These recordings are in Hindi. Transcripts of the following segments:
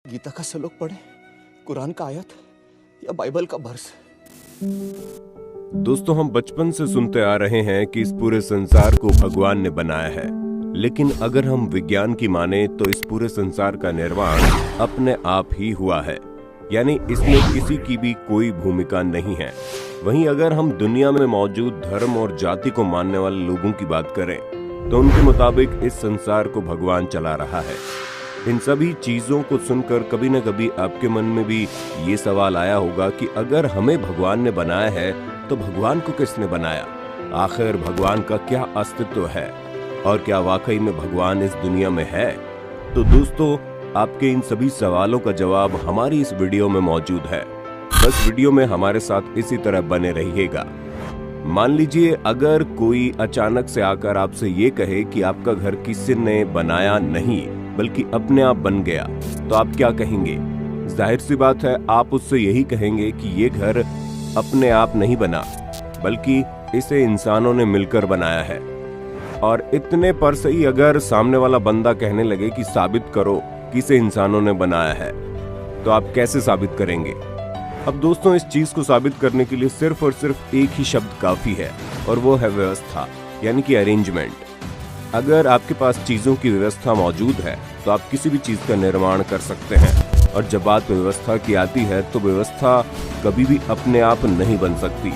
गीता का श्लोक पढ़े, कुरान का आयत या बाइबल का वर्स। दोस्तों, हम बचपन से सुनते आ रहे हैं कि इस पूरे संसार को भगवान ने बनाया है, लेकिन अगर हम विज्ञान की माने तो इस पूरे संसार का निर्माण अपने आप ही हुआ है, यानी इसमें किसी की भी कोई भूमिका नहीं है। वहीं अगर हम दुनिया में मौजूद धर्म और जाति को मानने वाले लोगों की बात करें तो उनके मुताबिक इस संसार को भगवान चला रहा है। इन सभी चीजों को सुनकर कभी न कभी आपके मन में भी ये सवाल आया होगा कि अगर हमें भगवान ने बनाया है तो भगवान को किसने बनाया? आखिर भगवान का क्या अस्तित्व है और क्या वाकई में भगवान इस दुनिया में है? तो दोस्तों, आपके इन सभी सवालों का जवाब हमारी इस वीडियो में मौजूद है। बस वीडियो में हमारे साथ इसी तरह बने रहिएगा। मान लीजिए अगर कोई अचानक से आकर आपसे ये कहे कि आपका घर किसी ने बनाया नहीं बल्कि अपने आप बन गया, तो आप क्या कहेंगे? जाहिर सी बात है, आप उससे यही कहेंगे कि ये घर अपने आप नहीं बना बल्कि इसे इंसानों ने मिलकर बनाया है। और इतने पर से ही अगर सामने वाला बंदा कहने लगे कि साबित करो कि इसे इंसानों ने बनाया है, तो आप कैसे साबित करेंगे? अब दोस्तों, इस चीज को साबित करने के लिए सिर्फ और सिर्फ एक ही शब्द काफी है, और वो है व्यवस्था, यानी कि अरेंजमेंट। अगर आपके पास चीजों की व्यवस्था मौजूद है तो आप किसी भी चीज का निर्माण कर सकते हैं। और जब बात व्यवस्था की आती है तो व्यवस्था कभी भी अपने आप नहीं बन सकती।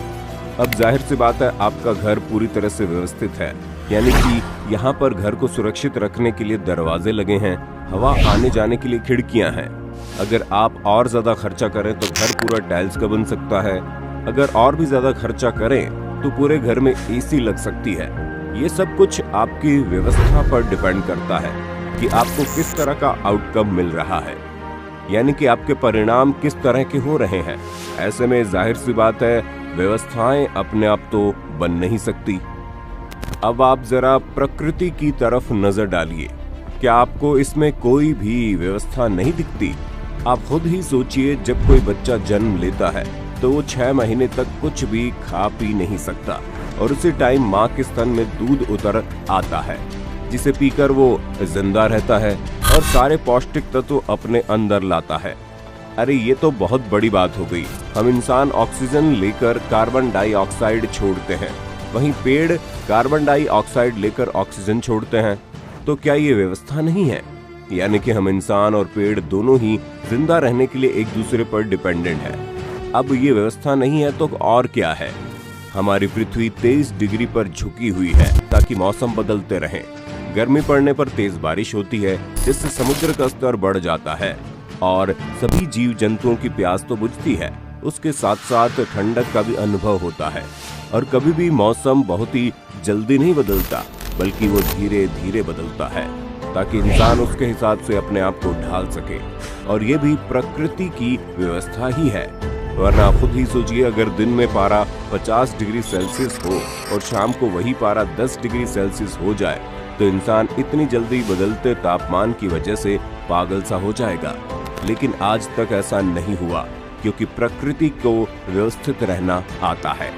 अब जाहिर सी बात है, आपका घर पूरी तरह से व्यवस्थित है, यानी कि यहाँ पर घर को सुरक्षित रखने के लिए दरवाजे लगे हैं, हवा आने जाने के लिए खिड़कियां हैं। अगर आप और ज्यादा खर्चा करें तो घर पूरा टाइल्स का बन सकता है। अगर और भी ज्यादा खर्चा करें तो पूरे घर में एसी लग सकती है। ये सब कुछ आपकी व्यवस्था पर डिपेंड करता है कि आपको किस तरह का आउटकम मिल रहा है, यानी कि आपके परिणाम किस तरह के हो रहे हैं। ऐसे में जाहिर सी बात है, व्यवस्थाएं अपने आप तो बन नहीं सकती। अब आप जरा प्रकृति की तरफ नजर डालिए, क्या आपको इसमें कोई भी व्यवस्था नहीं दिखती? आप खुद ही सोचिए, जब कोई बच्चा जन्म लेता है तो वो 6 महीने तक कुछ भी खा पी नहीं सकता, और उसी टाइम माँ के स्तन में दूध उतर आता है, जिसे पीकर वो जिंदा रहता है और सारे पौष्टिक तत्व अपने अंदर लाता है। अरे ये तो बहुत बड़ी बात हो गई। हम इंसान ऑक्सीजन लेकर कार्बन डाइऑक्साइड छोड़ते हैं, वहीं पेड़ कार्बन डाइऑक्साइड लेकर ऑक्सीजन छोड़ते हैं। तो क्या ये व्यवस्था नहीं है? यानी कि हम इंसान और पेड़ दोनों ही जिंदा रहने के लिए एक दूसरे पर डिपेंडेंट है। अब ये व्यवस्था नहीं है तो और क्या है? हमारी पृथ्वी 23 डिग्री पर झुकी हुई है ताकि मौसम बदलते रहें। गर्मी पड़ने पर तेज बारिश होती है, जिससे समुद्र का स्तर बढ़ जाता है और सभी जीव जंतुओं की प्यास तो बुझती है, उसके साथ साथ ठंडक का भी अनुभव होता है। और कभी भी मौसम बहुत ही जल्दी नहीं बदलता, बल्कि वो धीरे धीरे बदलता है ताकि इंसान उसके हिसाब से अपने आप को ढाल सके। और ये भी प्रकृति की व्यवस्था ही है। वरना खुद ही सोचिए, अगर दिन में पारा 50 डिग्री सेल्सियस हो और शाम को वही पारा 10 डिग्री सेल्सियस हो जाए तो इंसान इतनी जल्दी बदलते तापमान की वजह से पागल सा हो जाएगा। लेकिन आज तक ऐसा नहीं हुआ, क्योंकि प्रकृति को व्यवस्थित रहना आता है।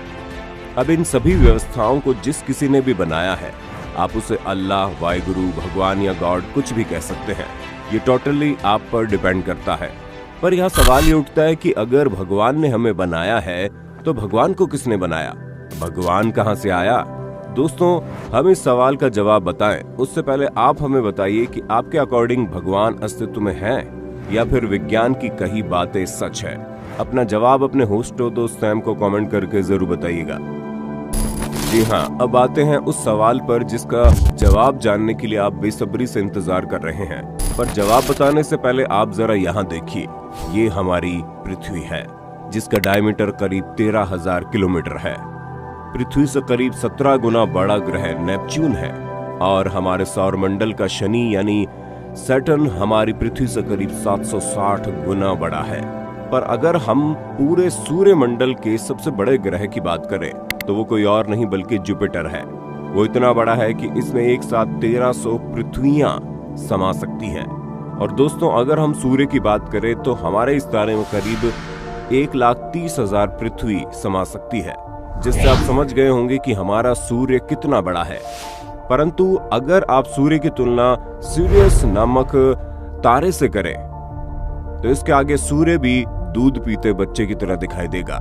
अब इन सभी व्यवस्थाओं को जिस किसी ने भी बनाया है, आप उसे अल्लाह, वाहिगुरु, भगवान या गॉड कुछ भी कह सकते हैं। ये टोटली आप पर डिपेंड करता है। पर यहाँ सवाल ये उठता है कि अगर भगवान ने हमें बनाया है तो भगवान को किसने बनाया? भगवान कहाँ से आया? दोस्तों, हम इस सवाल का जवाब बताएं उससे पहले आप हमें बताइए कि आपके अकॉर्डिंग भगवान अस्तित्व में है या फिर विज्ञान की कही बातें सच है। अपना जवाब अपने होस्ट दोस्त सैम को कमेंट करके जरूर बताइएगा। जी हाँ, अब आते हैं उस सवाल पर जिसका जवाब जानने के लिए आप बेसब्री से इंतजार कर रहे हैं। पर जवाब बताने से पहले आप जरा यहाँ देखिए, ये हमारी पृथ्वी है, जिसका डायमीटर करीब 13,000 किलोमीटर है। पृथ्वी से करीब 17 गुना बड़ा ग्रह नेपच्यून है, और हमारे सौरमंडल का शनि यानी सैटर्न हमारी पृथ्वी से करीब 760 गुना बड़ा है। पर अगर हम पूरे सूर्य मंडल के सबसे बड़े ग्रह की बात करें तो वो कोई और नहीं बल्कि जुपिटर है। वो इतना बड़ा है कि इसमें एक साथ 1300 पृथ्वियां समा सकती हैं। और दोस्तों, अगर हम सूर्य की बात करें तो हमारे इस तारे में करीब 1,30,000 पृथ्वी समा सकती है, जिससे आप समझ गए होंगे कि हमारा सूर्य कितना बड़ा है। परंतु अगर आप सूर्य की तुलना सीरियस नामक तारे से करें तो इसके आगे सूर्य भी दूध पीते बच्चे की तरह दिखाई देगा।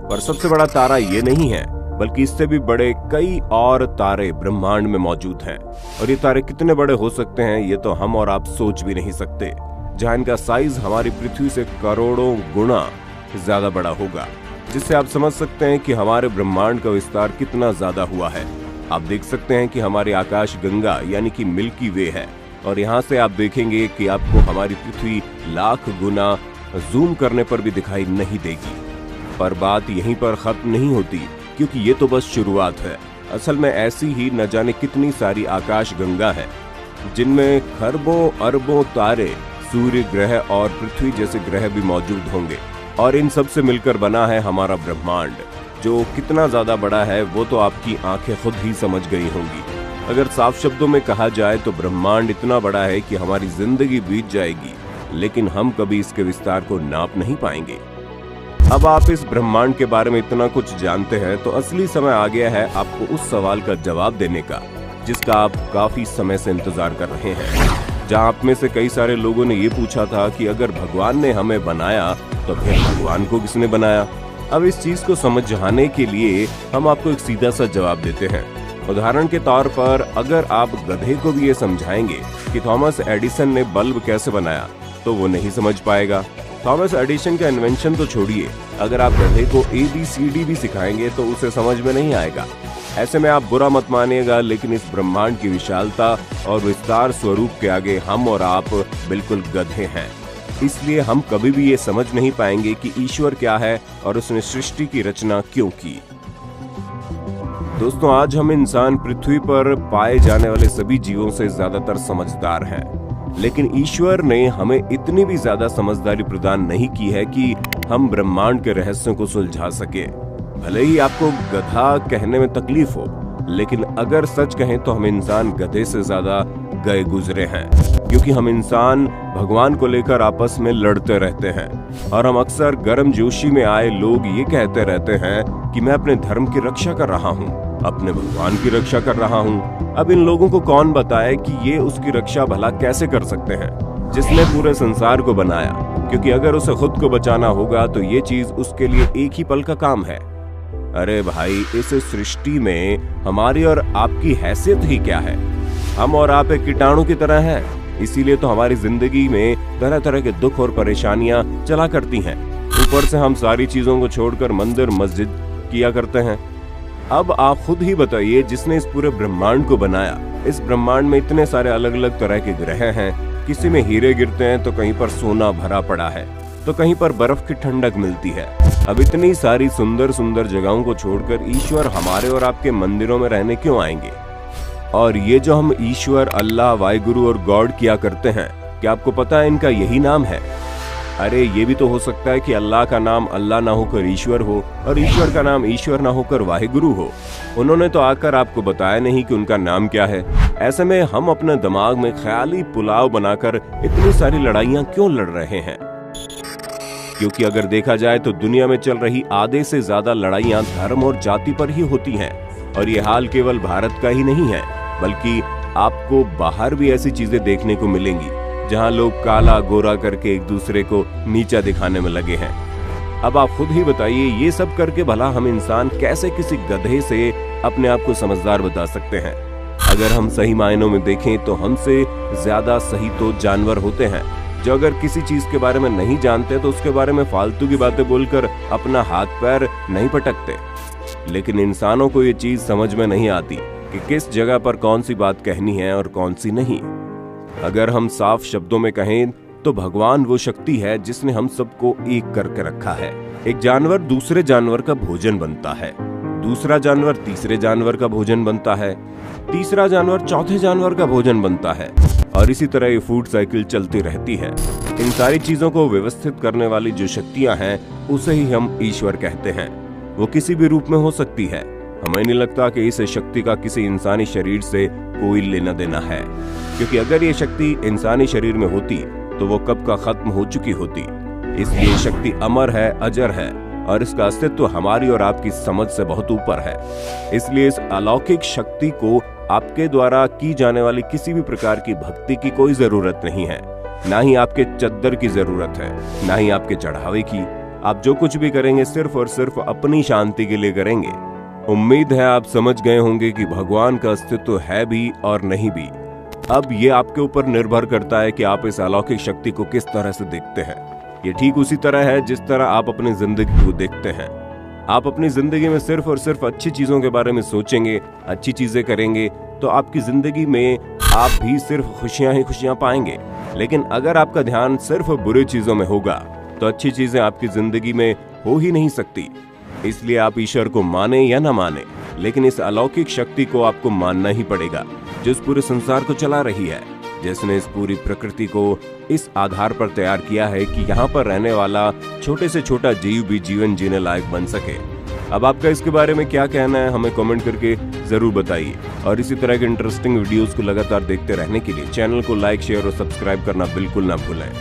पर सबसे बड़ा तारा ये नहीं है, बल्कि इससे भी बड़े कई और तारे ब्रह्मांड में मौजूद हैं। और ये तारे कितने बड़े हो सकते हैं ये तो हम और आप सोच भी नहीं सकते। जहां इनका साइज हमारी पृथ्वी से करोड़ों गुना ज्यादा बड़ा होगा, जिससे आप समझ सकते हैं कि हमारे ब्रह्मांड का विस्तार कितना ज्यादा हुआ है। आप देख सकते हैं कि हमारी आकाश गंगा यानी कि मिल्की वे है, और यहाँ से आप देखेंगे कि आपको हमारी पृथ्वी लाख गुना जूम करने पर भी दिखाई नहीं देगी। पर बात यहीं पर खत्म नहीं होती, क्योंकि ये तो बस शुरुआत है। असल में ऐसी ही न जाने कितनी सारी आकाश गंगा है, जिनमें खरबों अरबों तारे, सूर्य ग्रह और पृथ्वी जैसे ग्रह भी मौजूद होंगे। और इन सब से मिलकर बना है हमारा ब्रह्मांड, जो कितना ज्यादा बड़ा है वो तो आपकी आंखें खुद ही समझ गई होंगी। अगर साफ शब्दों में कहा जाए तो ब्रह्मांड इतना बड़ा है कि हमारी जिंदगी बीत जाएगी, लेकिन हम कभी इसके विस्तार को नाप नहीं पाएंगे। अब आप इस ब्रह्मांड के बारे में इतना कुछ जानते हैं, तो असली समय आ गया है आपको उस सवाल का जवाब देने का, जिसका आप काफी समय से इंतजार कर रहे हैं। जहां आप में से कई सारे लोगों ने ये पूछा था कि अगर भगवान ने हमें बनाया तो फिर भगवान को किसने बनाया। अब इस चीज को समझाने के लिए हम आपको एक सीधा सा जवाब देते हैं। उदाहरण के तौर पर अगर आप गधे को भी ये समझाएंगे कि थॉमस एडिसन ने बल्ब कैसे बनाया, तो वो नहीं समझ पाएगा। थॉमस एडिसन का इन्वेंशन तो छोड़िए, अगर आप गधे को ABCD भी सिखाएंगे तो उसे समझ में नहीं आएगा। ऐसे में आप बुरा मत मानिएगा, लेकिन इस ब्रह्मांड की विशालता और विस्तार स्वरूप के आगे हम और आप बिल्कुल गधे हैं। इसलिए हम कभी भी ये समझ नहीं पाएंगे कि ईश्वर क्या है और उसने सृष्टि की रचना क्यों की। दोस्तों, आज हम इंसान पृथ्वी पर पाए जाने वाले सभी जीवों से ज्यादातर समझदार हैं, लेकिन ईश्वर ने हमें इतनी भी ज्यादा समझदारी प्रदान नहीं की है कि हम ब्रह्मांड के रहस्यों को सुलझा सके। भले ही आपको गधा कहने में तकलीफ हो, लेकिन अगर सच कहें तो हम इंसान गधे से ज्यादा गए गुजरे हैं, क्योंकि हम इंसान भगवान को लेकर आपस में लड़ते रहते हैं। और हम अक्सर गर्मजोशी में आए लोग ये कहते रहते हैं कि मैं अपने धर्म की रक्षा कर रहा हूँ, अपने भगवान की रक्षा कर रहा हूँ। अब इन लोगों को कौन बताए कि ये उसकी रक्षा भला कैसे कर सकते हैं, जिसने पूरे संसार को बनाया। क्योंकि अगर उसे खुद को बचाना होगा तो ये चीज उसके लिए एक ही पल का काम है। अरे भाई, इस सृष्टि में हमारी और आपकी हैसियत ही क्या है? हम और आप एक कीटाणु की तरह हैं। इसीलिए तो हमारी जिंदगी में तरह तरह के दुख और परेशानियां चला करती हैं। ऊपर से हम सारी चीजों को छोड़कर मंदिर मस्जिद किया करते हैं। अब आप खुद ही बताइए, जिसने इस पूरे ब्रह्मांड को बनाया, इस ब्रह्मांड में इतने सारे अलग अलग तरह के ग्रह हैं। किसी में हीरे गिरते हैं तो कहीं पर सोना भरा पड़ा है, तो कहीं पर बर्फ की ठंडक मिलती है। अब इतनी सारी सुंदर सुंदर जगहों को छोड़कर ईश्वर हमारे और आपके मंदिरों में रहने क्यों आएंगे? और ये जो हम ईश्वर, अल्लाह, वाहिगुरु और गॉड किया करते हैं, क्या आपको पता है इनका यही नाम है? अरे ये भी तो हो सकता है कि अल्लाह का नाम अल्लाह ना होकर ईश्वर हो, और ईश्वर का नाम ईश्वर ना होकर वाहिगुरु हो। उन्होंने तो आकर आपको बताया नहीं कि उनका नाम क्या है। ऐसे में हम अपने दिमाग में ख्याली पुलाव बनाकर इतनी सारी लड़ाइयां क्यों लड़ रहे हैं? क्योंकि अगर देखा जाए तो दुनिया में चल रही आधे से ज्यादा लड़ाइयां धर्म और जाति पर ही होती हैं। और ये हाल केवल भारत का ही नहीं है, बल्कि आपको बाहर भी ऐसी चीजें देखने को मिलेंगी जहां लोग काला गोरा करके एक दूसरे को नीचा दिखाने में लगे हैं। अब आप खुद ही बताइए, ये सब करके भला हम इंसान कैसे किसी गधे से अपने आप को समझदार बता सकते हैं? अगर हम सही मायनों में देखें तो हमसे ज्यादा सही तो जानवर होते हैं, जो अगर किसी चीज के बारे में नहीं जानते तो उसके बारे में फालतू की बातें बोलकर अपना हाथ पैर नहीं पटकते। लेकिन इंसानों को ये चीज समझ में नहीं आती कि किस जगह पर कौन सी बात कहनी है और कौन सी नहीं। अगर हम साफ शब्दों में कहें तो भगवान वो शक्ति है जिसने हम सबको एक करके रखा है। एक जानवर दूसरे जानवर का भोजन बनता है, दूसरा जानवर तीसरे जानवर का भोजन बनता है, तीसरा जानवर चौथे जानवर का भोजन बनता है, और इसी तरह ये फूड साइकिल चलती रहती है। इन सारी चीजों को व्यवस्थित करने वाली जो शक्तियां हैं, उसे ही हम ईश्वर कहते हैं। वो किसी भी रूप में हो सकती है। हमें नहीं लगता कि इस शक्ति का किसी इंसानी शरीर से कोई लेना देना है, क्योंकि अगर ये शक्ति इंसानी शरीर में होती तो वो कब का खत्म हो चुकी होती। इसलिए शक्ति अमर है, अजर है, और इसका अस्तित्व हमारी और आपकी समझ से बहुत ऊपर है। इसलिए इस अलौकिक शक्ति को आपके द्वारा की जाने वाली किसी भी प्रकार की भक्ति की कोई जरूरत नहीं है। ना ही आपके चद्दर की जरूरत है, ना ही आपके चढ़ावे की। आप जो कुछ भी करेंगे सिर्फ और सिर्फ अपनी शांति के लिए करेंगे। उम्मीद है आप समझ गए होंगे कि भगवान का अस्तित्व है भी और नहीं भी। अब ये आपके ऊपर निर्भर करता है कि आप इस अलौकिक शक्ति को किस तरह से देखते हैं। ये ठीक उसी तरह है जिस तरह आप अपनी जिंदगी को देखते हैं। आप अपनी जिंदगी में सिर्फ और सिर्फ अच्छी चीजों के बारे में सोचेंगे, अच्छी चीजें करेंगे, तो आपकी जिंदगी में आप भी सिर्फ खुशियां ही खुशियां पाएंगे। लेकिन अगर आपका ध्यान सिर्फ बुरी चीजों में होगा तो अच्छी चीजें आपकी जिंदगी में हो ही नहीं सकती। इसलिए आप ईश्वर को माने या ना माने, लेकिन इस अलौकिक शक्ति को आपको मानना ही पड़ेगा, जो इस पूरे संसार को चला रही है, जिसने इस पूरी प्रकृति को इस आधार पर तैयार किया है कि यहाँ पर रहने वाला छोटे से छोटा जीव भी जीवन जीने लायक बन सके। अब आपका इसके बारे में क्या कहना है, हमें कमेंट करके जरूर बताइए। और इसी तरह के इंटरेस्टिंग वीडियोस को लगातार देखते रहने के लिए चैनल को लाइक, शेयर और सब्सक्राइब करना बिल्कुल ना भूलें।